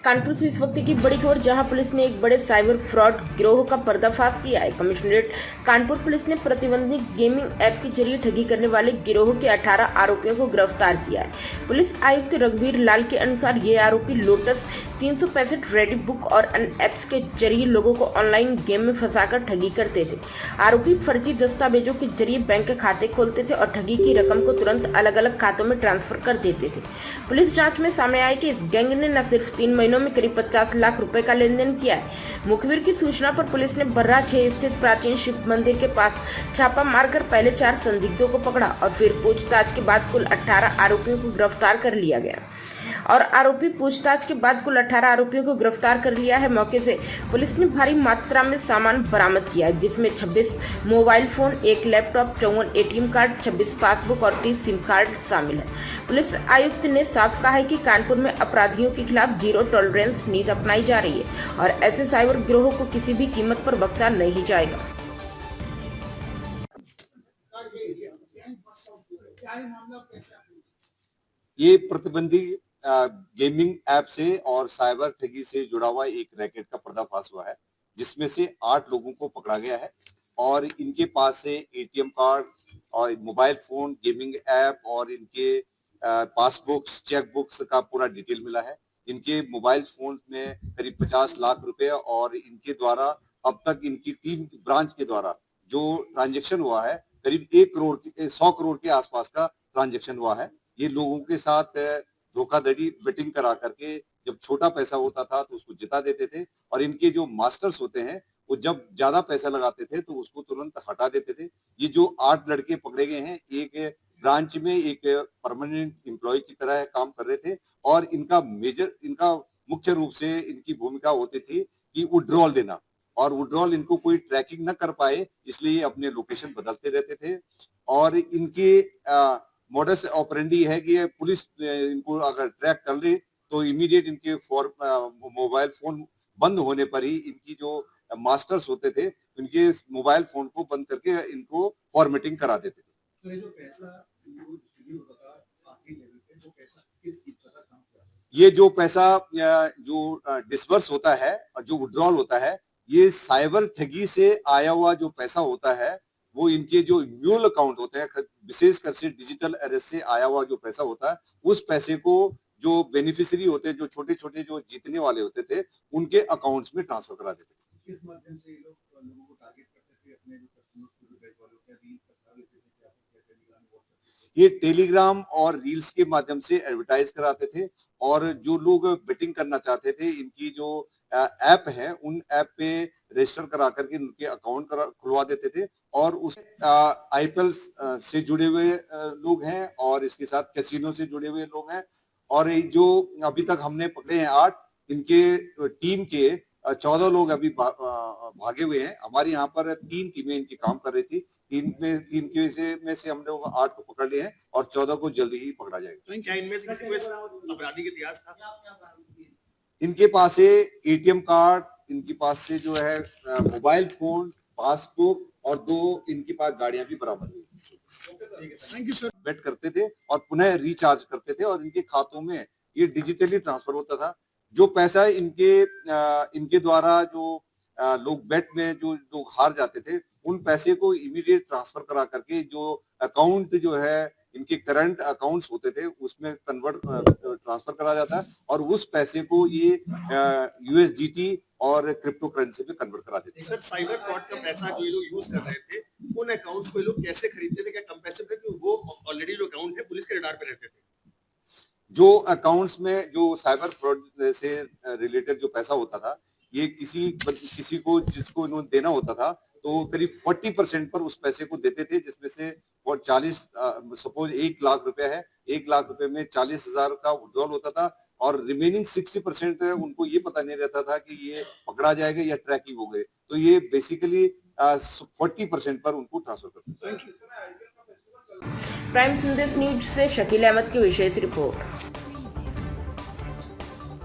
कानपुर से इस वक्त की बड़ी खबर, जहां पुलिस ने एक बड़े साइबर फ्रॉड गिरोह का पर्दाफाश किया है। कमिश्नरेट कानपुर पुलिस ने प्रतिबंधित गेमिंग ऐप के जरिए ठगी करने वाले गिरोह के 18 आरोपियों को गिरफ्तार किया है। पुलिस आयुक्त रघुवीर लाल के अनुसार ये आरोपी लोटस 365 रेडी बुक और अन्य ऐप्स के जरिए लोगों को ऑनलाइन गेम में फंसाकर ठगी करते थे। आरोपी फर्जी दस्तावेजों के जरिए बैंक खाते खोलते थे और ठगी की रकम को तुरंत अलग अलग खातों में ट्रांसफर कर देते थे। पुलिस जांच में सामने आया कि इस गैंग ने न सिर्फ 3 महीनों में करीब 50 लाख रुपए का लेन देन किया है। मुखबिर की सूचना पर पुलिस ने बर्रा 6 स्थित प्राचीन शिव मंदिर के पास छापा मारकर पहले 4 संदिग्धों को पकड़ा और फिर पूछताछ के बाद कुल 18 आरोपियों को गिरफ्तार कर लिया गया और पूछताछ के बाद कुल 18 आरोपियों को गिरफ्तार कर लिया है। मौके से पुलिस ने भारी मात्रा में सामान बरामद किया है, जिसमें 26 mobile phone, 1 laptop, 54 ATM card, 26 passbook और 30 सिम कार्ड शामिल है। पुलिस आयुक्त ने साफ कहा है कि कानपुर में अपराधियों के खिलाफ जीरो टॉलरेंस नीति अपनाई जा रही है और ऐसे साइबर गिरोह को किसी भी कीमत पर बख्शा नहीं जाएगा। ये प्रतिबंधित गेमिंग ऐप से और साइबर ठगी से जुड़ा हुआ एक रैकेट का पर्दाफाश हुआ है, जिसमें से 8 लोगों को पकड़ा गया है और इनके पास से एटीएम कार्ड और मोबाइल फोन, गेमिंग ऐप और इनके पासबुक्स, चेक बुक्स का पूरा डिटेल मिला है। इनके मोबाइल फोन में करीब 50 लाख रुपए और इनके द्वारा अब तक इनकी टीम ब्रांच के द्वारा जो ट्रांजैक्शन हुआ है करीब 100 करोड़ के आसपास का ट्रांजैक्शन हुआ है। ये लोगों के साथ धोखाधड़ी बेटिंग करा करके जब छोटा पैसा होता था तो उसको जिता देते थे और इनके जो मास्टर्स होते हैं वो जब ज्यादा पैसा लगाते थे तो उसको तुरंत हटा देते थे। ये जो 8 लड़के पकड़े गए हैं, एक ब्रांच में एक परमानेंट एम्प्लॉय की तरह काम कर रहे थे और इनका मुख्य रूप से इनकी भूमिका होती थी कि विड्रॉल देना और विड्रॉल इनको कोई ट्रैकिंग न कर पाए, इसलिए अपने लोकेशन बदलते रहते थे और इनके मॉडस ऑपरेंडी है कि पुलिस इनको अगर ट्रैक कर ले तो इमीडिएट इनके मोबाइल फोन बंद होने पर ही इनकी जो मास्टर्स होते थे उनके मोबाइल फोन को बंद करके इनको फॉर्मेटिंग करा देते थे। ये जो पैसा जो डिसबर्स होता है और जो विड्रॉल होता है, ये साइबर ठगी से आया हुआ जो पैसा होता है वो इनके जो म्यूल अकाउंट होते हैं, विशेषकर से डिजिटल अरेस्ट से आया हुआ जो पैसा होता है, उस पैसे को जो बेनिफिशियरी होते हैं, जो छोटे छोटे जो जीतने वाले होते थे, उनके अकाउंट्स में ट्रांसफर करा देते थे। किस माध्यम से ये लोग लोगों को टारगेट करते थे, अपने जो कस्टमर्स को, जो बैंक वालों को रील्स फंसा देते थे, क्या टेलीग्राम, व्हाट्सएप, ये टेलीग्राम और रील्स के माध्यम से एडवर्टाइज कराते थे और जो लोग बेटिंग करना चाहते थे, इनकी जो ऐप है उन ऐप पे रजिस्टर करा करके उनके अकाउंट खुलवा देते थे और उस आईपीएल से जुड़े हुए लोग हैं और इसके साथ कैसीनो से जुड़े हुए लोग हैं और जो अभी तक हमने पकड़े हैं 8, इनके टीम के 14 लोग अभी भागे हुए हैं। हमारे यहाँ पर 3 टीमें इनकी काम कर रही थी, 3 में से हम लोग 8 को पकड़ लिए हैं और 14 को जल्दी ही पकड़ा जाएगा। क्या इनमें से किसी को आपराधिक इतिहास था? इनके पास से एटीएम कार्ड, इनके पास से जो है मोबाइल फोन, पासबुक और 2 इनके पास गाड़ियां भी बरामद हुई। Thank you sir. बेट करते थे और पुनः रिचार्ज करते थे और इनके खातों में ये डिजिटली ट्रांसफर होता था। जो पैसा इनके द्वारा जो लोग बेट में जो लोग हार जाते थे, उन पैसे को इमीडिएट ट्रांसफर करा करके जो अकाउंट जो है इनके करंट अकाउंट्स होते थे उसमें ट्रांसफर करा जाता है और उस पैसे को ये यूएसडीटी और क्रिप्टो करेंसी में कन्वर्ट करा देते हैं। सर, साइबर फ्रॉड का पैसा जो ये लोग यूज कर रहे थे, उन अकाउंट्स को ये लोग कैसे खरीदते थे? क्या कंपैसिव थे कि वो ऑलरेडी जो अकाउंट है पुलिस के रडार पे रहते थे? जो अकाउंट्स में जो साइबर फ्रॉड से रिलेटेड जो पैसा होता था, ये किसी को जिसको इन्होंने देना होता था तो करीब 40% पर उस पैसे को देते थे, जिसमें से 40 सपोज 1 लाख रुपया है, 1 लाख रुपए में 40,000 का विड्रॉल होता था और रिमेनिंग 60% उनको ये पता नहीं रहता था कि ये पकड़ा जाएगा या ट्रैकिंग हो गए, तो ये बेसिकली 40% पर उनको ट्रांसफर करते थे। प्राइम संदेश न्यूज से शकील अहमद की विशेष रिपोर्ट।